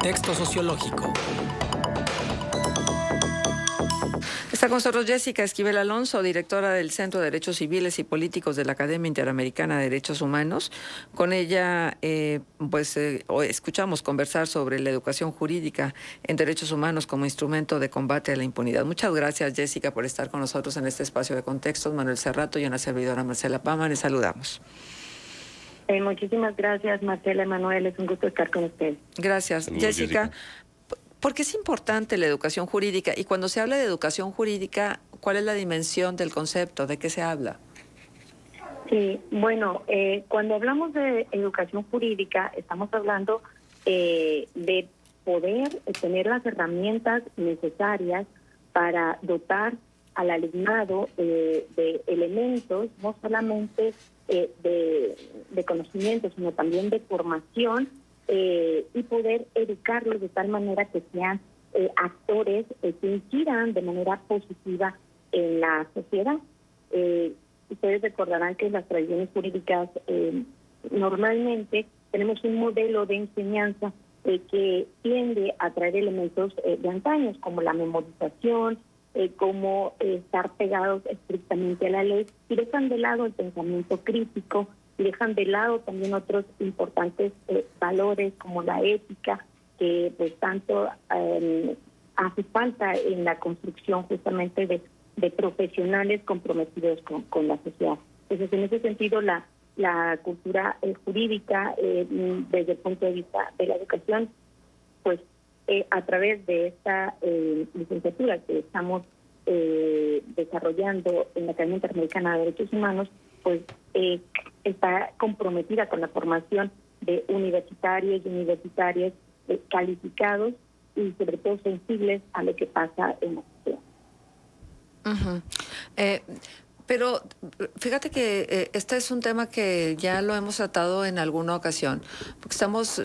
Contexto sociológico. Está con nosotros Jessica Esquivel Alonso, directora del Centro de Derechos Civiles y Políticos de la Academia Interamericana de Derechos Humanos. Con ella, escuchamos conversar sobre la educación jurídica en derechos humanos como instrumento de combate a la impunidad. Muchas gracias, Jessica, por estar con nosotros en este espacio de contextos. Manuel Cerrato y una servidora, Marcela Pama, les saludamos. Muchísimas gracias, Marcela, Manuel, es un gusto estar con ustedes. Gracias. Jessica, ¿por qué es importante la educación jurídica? Y cuando se habla de educación jurídica, ¿cuál es la dimensión del concepto? ¿De qué se habla? Sí, bueno, cuando hablamos de educación jurídica, estamos hablando de poder tener las herramientas necesarias para dotar al alumnado de elementos, no solamente de conocimientos, sino también de formación, y poder educarlos de tal manera que sean actores que incidan de manera positiva en la sociedad. Ustedes recordarán que las tradiciones jurídicas normalmente tenemos un modelo de enseñanza que tiende a traer elementos de antaños, como la memorización, como estar pegados estrictamente a la ley, y dejan de lado el pensamiento crítico, y dejan de lado también otros importantes valores como la ética, que pues tanto hace falta en la construcción justamente de profesionales comprometidos con la sociedad. Entonces, en ese sentido, la cultura jurídica, desde el punto de vista de la educación, pues a través de esta licenciatura que estamos desarrollando en la Academia Interamericana de Derechos Humanos, pues está comprometida con la formación de universitarios y universitarias calificados y sobre todo sensibles a lo que pasa en la sociedad. Pero fíjate que este es un tema que ya lo hemos tratado en alguna ocasión, porque estamos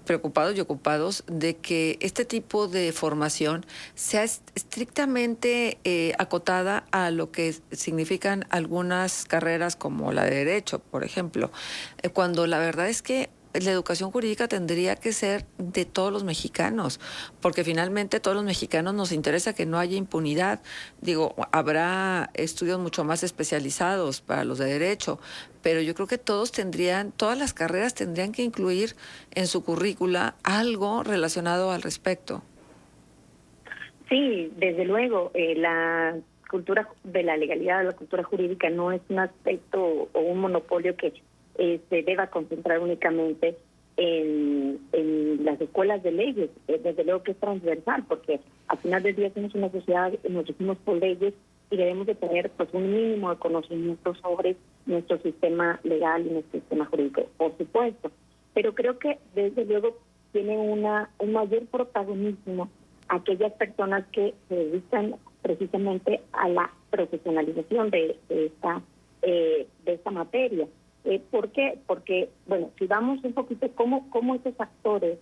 preocupados y ocupados de que este tipo de formación sea estrictamente acotada a lo que significan algunas carreras como la de Derecho, por ejemplo, cuando la verdad es que la educación jurídica tendría que ser de todos los mexicanos, porque finalmente todos los mexicanos nos interesa que no haya impunidad. Digo, habrá estudios mucho más especializados para los de derecho, pero yo creo que todas las carreras tendrían que incluir en su currícula algo relacionado al respecto. Sí, desde luego, la cultura de la legalidad, la cultura jurídica no es un aspecto o un monopolio que se deba concentrar únicamente en las escuelas de leyes. Desde luego que es transversal, porque al final del día somos una sociedad, nos regimos por leyes y debemos de tener pues un mínimo de conocimiento sobre nuestro sistema legal y nuestro sistema jurídico, por supuesto. Pero creo que desde luego tiene un mayor protagonismo aquellas personas que se dedican precisamente a la profesionalización de esta materia. ¿Por qué? Porque, bueno, si vamos un poquito cómo estos actores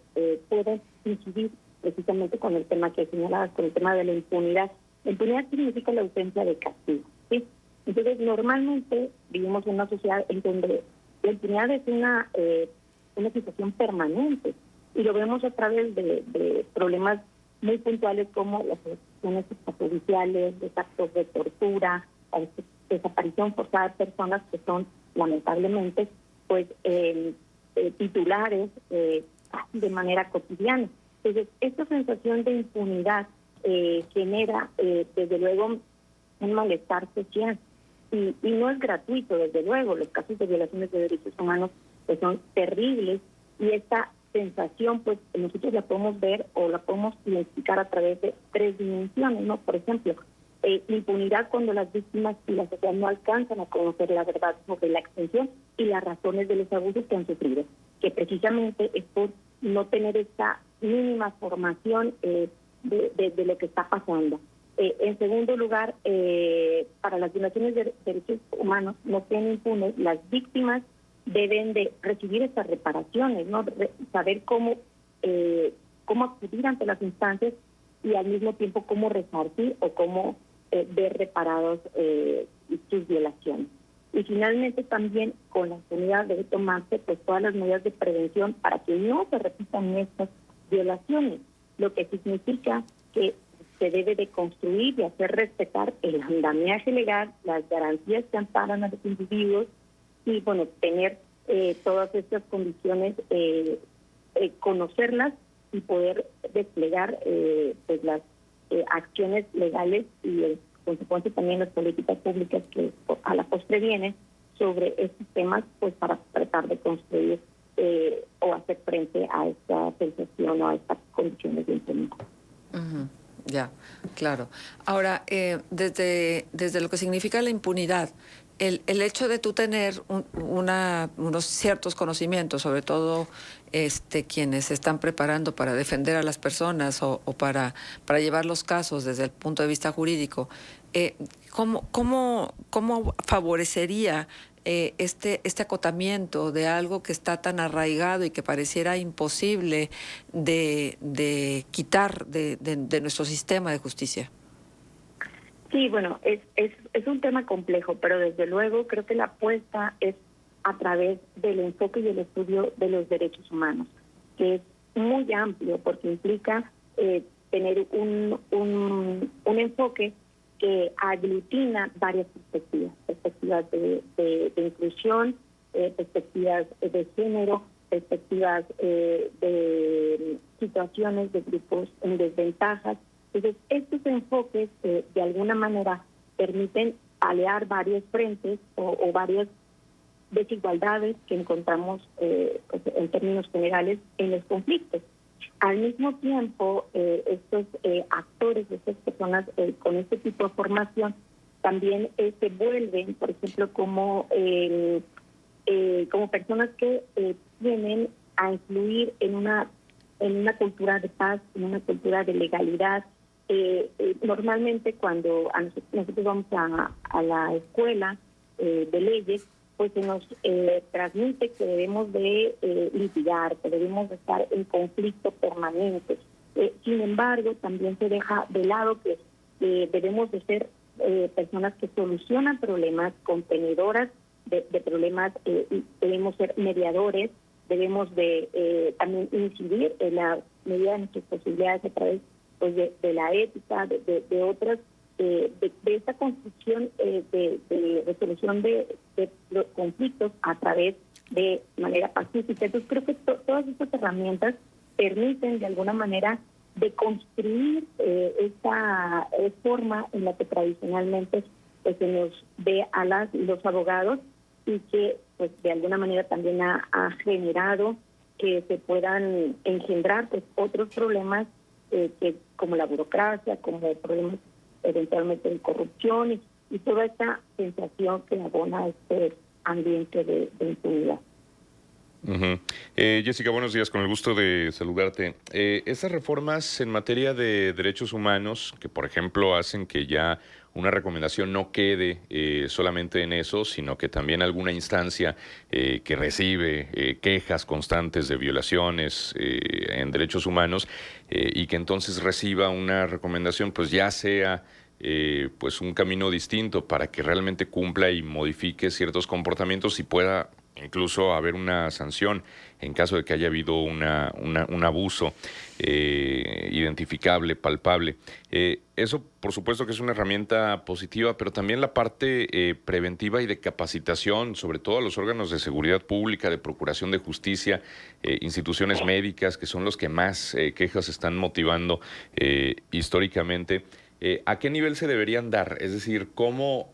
pueden incidir precisamente con el tema que señalabas, con el tema de la impunidad. La impunidad significa la ausencia de castigo, ¿sí? Entonces, normalmente vivimos en una sociedad en donde la impunidad es una situación permanente, y lo vemos a través de problemas muy puntuales como las ejecuciones extrajudiciales, los actos de tortura, la desaparición forzada de personas que son lamentablemente pues titulares de manera cotidiana. Entonces, esta sensación de impunidad genera desde luego un malestar social, y no es gratuito. Desde luego los casos de violaciones de derechos humanos pues son terribles, y esta sensación pues nosotros la podemos ver o la podemos identificar a través de tres dimensiones, ¿no? Por ejemplo, impunidad cuando las víctimas y la sociedad no alcanzan a conocer la verdad sobre la extensión y las razones de los abusos que han sufrido, que precisamente es por no tener esta mínima formación de lo que está pasando. En segundo lugar, para las violaciones de derechos humanos no sean impunes, las víctimas deben de recibir estas reparaciones, ¿no? Saber cómo acudir ante las instancias, y al mismo tiempo cómo resarcir o cómo ver reparados sus violaciones. Y finalmente también con la impunidad debe tomarse pues todas las medidas de prevención para que no se repitan estos violaciones, lo que significa que se debe de construir y hacer respetar el andamiaje legal, las garantías que amparan a los individuos y, bueno, tener todas estas condiciones, conocerlas y poder desplegar pues las acciones legales y, en consecuencia, también las políticas públicas que a la postre vienen sobre estos temas, pues para tratar de construir o hacer frente a esta sensación o a estas condiciones de impunidad. Ujú. Ya, claro. Ahora, desde lo que significa la impunidad, el hecho de tú tener unos ciertos conocimientos, sobre todo quienes se están preparando para defender a las personas o para llevar los casos desde el punto de vista jurídico, ¿cómo favorecería este acotamiento de algo que está tan arraigado y que pareciera imposible de quitar de nuestro sistema de justicia? Sí, bueno, es un tema complejo, pero desde luego creo que la apuesta es a través del enfoque y el estudio de los derechos humanos, que es muy amplio porque implica tener un enfoque que aglutina varias perspectivas de inclusión, perspectivas de género, perspectivas de situaciones de grupos en desventajas. Entonces, estos enfoques de alguna manera permiten paliar varios frentes o varias desigualdades que encontramos pues, en términos generales en los conflictos. Al mismo tiempo, estos actores, estas personas con este tipo de formación también se vuelven, por ejemplo, como personas que tienen a influir en una cultura de paz, en una cultura de legalidad. Normalmente cuando nosotros vamos a la escuela de leyes, pues se nos transmite que debemos de litigar, que debemos de estar en conflicto permanente. Sin embargo, también se deja de lado que debemos de ser personas que solucionan problemas, contenedoras de problemas, debemos ser mediadores, debemos de también incidir en la medida de nuestras posibilidades a través pues de la ética, de otras, de esta construcción de resolución de los conflictos a través de manera pacífica. Entonces creo que todas estas herramientas permiten de alguna manera de construir esta forma en la que tradicionalmente pues, se nos ve a las y los abogados y que pues de alguna manera también ha generado que se puedan engendrar pues otros problemas que como la burocracia, como problemas eventualmente de corrupción y toda esta sensación que abona este ambiente de impunidad. Uh-huh. Jessica, buenos días, con el gusto de saludarte. Estas reformas en materia de derechos humanos, que por ejemplo hacen que ya una recomendación no quede solamente en eso, sino que también alguna instancia que recibe quejas constantes de violaciones en derechos humanos y que entonces reciba una recomendación, pues ya sea pues un camino distinto para que realmente cumpla y modifique ciertos comportamientos y pueda incluso haber una sanción en caso de que haya habido un abuso identificable, palpable. Eso, por supuesto, que es una herramienta positiva, pero también la parte preventiva y de capacitación, sobre todo a los órganos de seguridad pública, de procuración de justicia, instituciones médicas, que son los que más quejas están motivando históricamente. ¿A qué nivel se deberían dar? Es decir, ¿cómo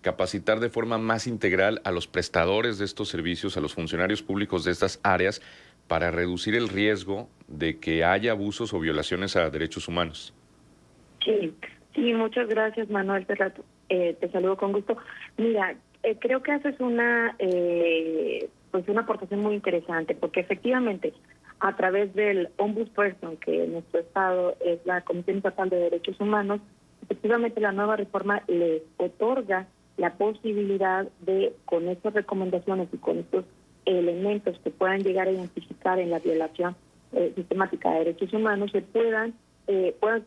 capacitar de forma más integral a los prestadores de estos servicios, a los funcionarios públicos de estas áreas, para reducir el riesgo de que haya abusos o violaciones a derechos humanos? Sí, muchas gracias, Manuel. Te saludo con gusto. Mira, creo que haces una aportación muy interesante, porque efectivamente, a través del Ombudsperson, que en nuestro estado es la Comisión Estatal de Derechos Humanos, efectivamente la nueva reforma le otorga la posibilidad de, con estas recomendaciones y con estos elementos que puedan llegar a identificar en la violación sistemática de derechos humanos, se puedan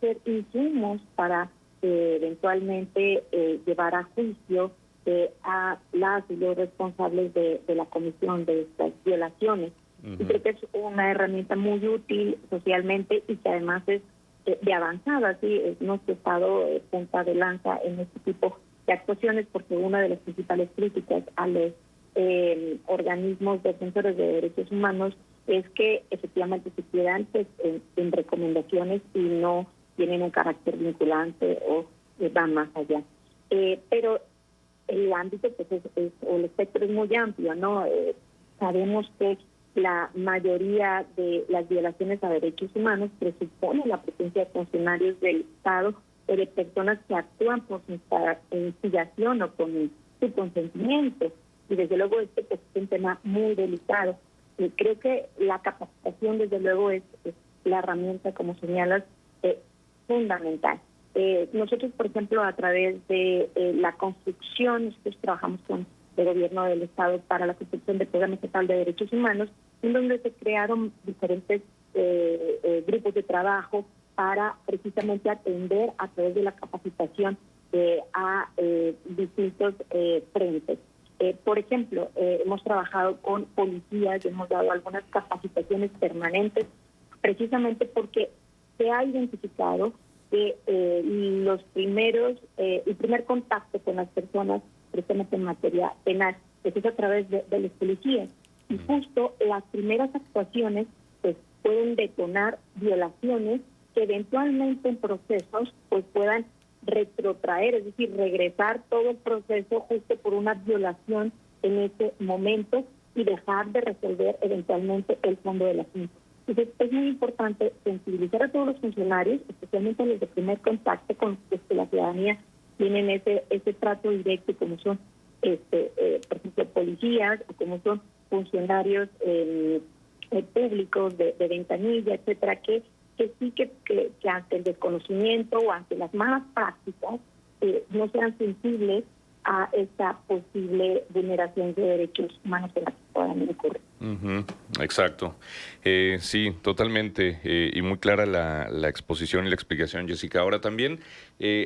ser insumos para eventualmente llevar a juicio a las y los responsables de la comisión de estas violaciones. Y creo que es una herramienta muy útil socialmente y que además es de avanzada, ¿sí? Es nuestro Estado punta de lanza en este tipo de actuaciones, porque una de las principales críticas a los organismos defensores de derechos humanos es que efectivamente se quedan pues, en recomendaciones y no tienen un carácter vinculante o van más allá. Pero el ámbito pues o el espectro es muy amplio, ¿no? Sabemos que la mayoría de las violaciones a derechos humanos presupone la presencia de funcionarios del Estado o de personas que actúan por su instigación o con su consentimiento. Y desde luego este pues, es un tema muy delicado. Y creo que la capacitación desde luego es la herramienta, como señalas, fundamental. Nosotros, por ejemplo, a través de la construcción, nosotros trabajamos con el gobierno del Estado para la construcción del Programa Estatal de Derechos Humanos, en donde se crearon diferentes grupos de trabajo para precisamente atender a través de la capacitación a distintos frentes. Por ejemplo, hemos trabajado con policías, hemos dado algunas capacitaciones permanentes, precisamente porque se ha identificado que el primer contacto con las personas, precisamente en materia penal, pues es a través de los policías. Y justo las primeras actuaciones pues pueden detonar violaciones que eventualmente en procesos pues puedan retrotraer, es decir, regresar todo el proceso justo por una violación en ese momento y dejar de resolver eventualmente el fondo del asunto. Entonces es muy importante sensibilizar a todos los funcionarios, especialmente a los de primer contacto con los que la ciudadanía tienen ese trato directo, como son, por ejemplo, policías o como son funcionarios públicos de ventanilla, etcétera, que sí que ante el desconocimiento o ante las malas prácticas no sean sensibles a esta posible vulneración de derechos humanos en la que puedan ocurrir. Exacto. Sí, totalmente. Y muy clara la exposición y la explicación, Jessica. Ahora también,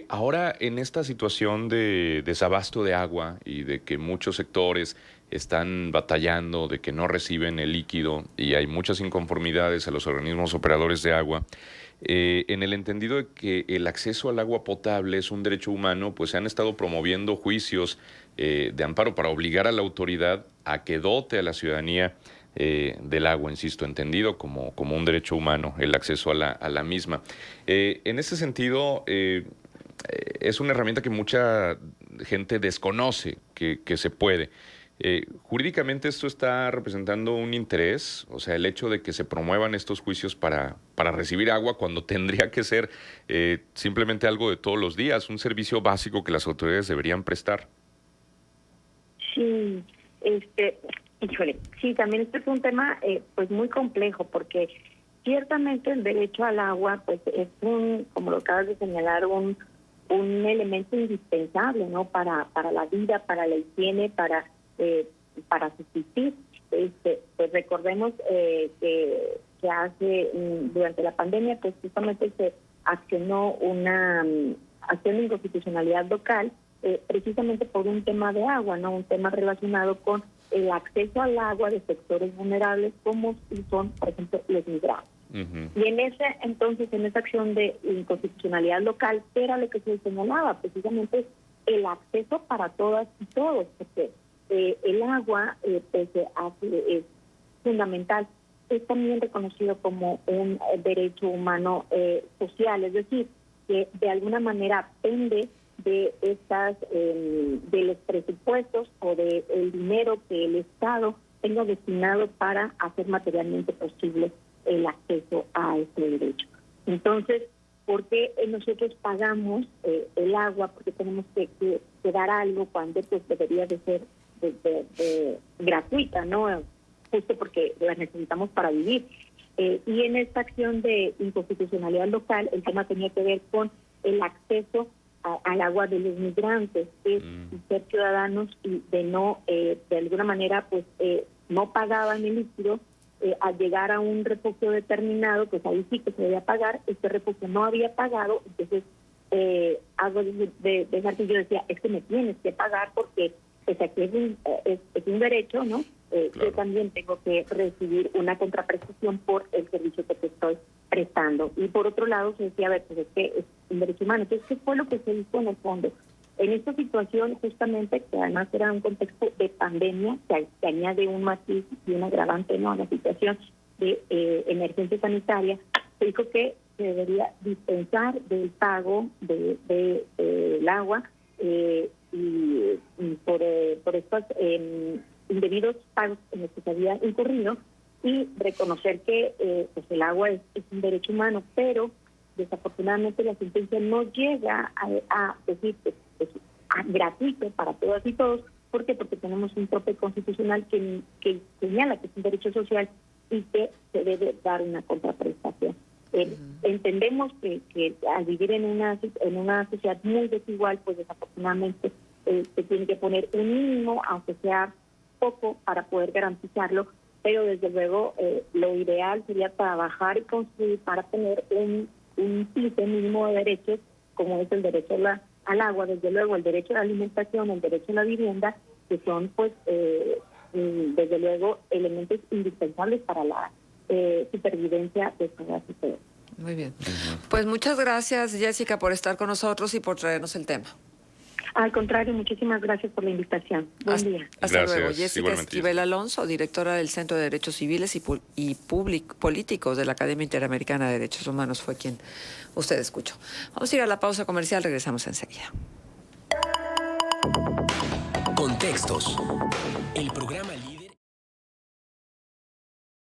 ahora en esta situación de desabasto de agua y de que muchos sectores están batallando, de que no reciben el líquido y hay muchas inconformidades a los organismos operadores de agua, en el entendido de que el acceso al agua potable es un derecho humano, pues se han estado promoviendo juicios de amparo para obligar a la autoridad a que dote a la ciudadanía del agua, insisto, entendido como un derecho humano, el acceso a la misma. En ese sentido, es una herramienta que mucha gente desconoce que se puede. Jurídicamente esto está representando un interés, o sea, el hecho de que se promuevan estos juicios para recibir agua cuando tendría que ser simplemente algo de todos los días, un servicio básico que las autoridades deberían prestar. Sí, híjole, sí, también este es un tema pues muy complejo, porque ciertamente el derecho al agua pues es como lo acabas de señalar, un elemento indispensable, ¿no? Para la vida, para la higiene, para subsistir. Pues recordemos que durante la pandemia pues justamente se accionó una acción de inconstitucionalidad local precisamente por un tema de agua, no un tema relacionado con el acceso al agua de sectores vulnerables como son, por ejemplo, los migrantes. Y en esa acción de inconstitucionalidad local, ¿qué era lo que se señalaba? Precisamente el acceso para todas y todos, porque el agua es fundamental, es también reconocido como un derecho humano social, es decir, que de alguna manera pende de de los presupuestos o de el dinero que el Estado tenga destinado para hacer materialmente posible el acceso a este derecho. Entonces, ¿por qué nosotros pagamos el agua? Porque tenemos que dar algo cuando pues debería de ser gratuita, ¿no? Justo porque la necesitamos para vivir. Y en esta acción de inconstitucionalidad local, el tema tenía que ver con el acceso al agua de los migrantes, es ser ciudadanos y de no, de alguna manera, pues no pagaban el líquido. Al llegar a un refugio determinado, pues ahí sí que se debía pagar, este refugio no había pagado, entonces algo de dejar que yo decía, es que me tienes que pagar porque pues aquí es un derecho, ¿no? Claro. Yo también tengo que recibir una contraprestación por el servicio que te estoy prestando. Y por otro lado, se decía, a ver, pues es que es un derecho humano. Entonces, ¿qué fue lo que se hizo en el fondo? En esta situación, justamente, que además era un contexto de pandemia, que añade un matiz y un agravante, ¿no?, a la situación de emergencia sanitaria, se dijo que se debería dispensar del pago del agua y por estos indebidos pagos en los que se había incurrido, y reconocer que pues el agua es un derecho humano, pero desafortunadamente la sentencia no llega a decir que es gratuito para todas y todos. ¿Por qué? Porque tenemos un tope constitucional que señala que es un derecho social y que se debe dar una contraprestación. Entendemos que al vivir en una sociedad muy desigual, pues desafortunadamente se tiene que poner un mínimo, aunque sea poco, para poder garantizarlo, pero desde luego lo ideal sería trabajar y construir para tener un piso mínimo de derechos, como es el derecho al agua, desde luego el derecho a la alimentación, el derecho a la vivienda, que son pues desde luego elementos indispensables para la supervivencia de todas y todos. Muy bien. Pues muchas gracias, Jessica, por estar con nosotros y por traernos el tema. Al contrario, muchísimas gracias por la invitación. Buen día. Hasta Gracias, luego. Jessica igualmente, Esquivel Jessica. Alonso, directora del Centro de Derechos Civiles y Políticos de la Academia Interamericana de Derechos Humanos, fue quien usted escuchó. Vamos a ir a la pausa comercial, regresamos enseguida. Contextos. El programa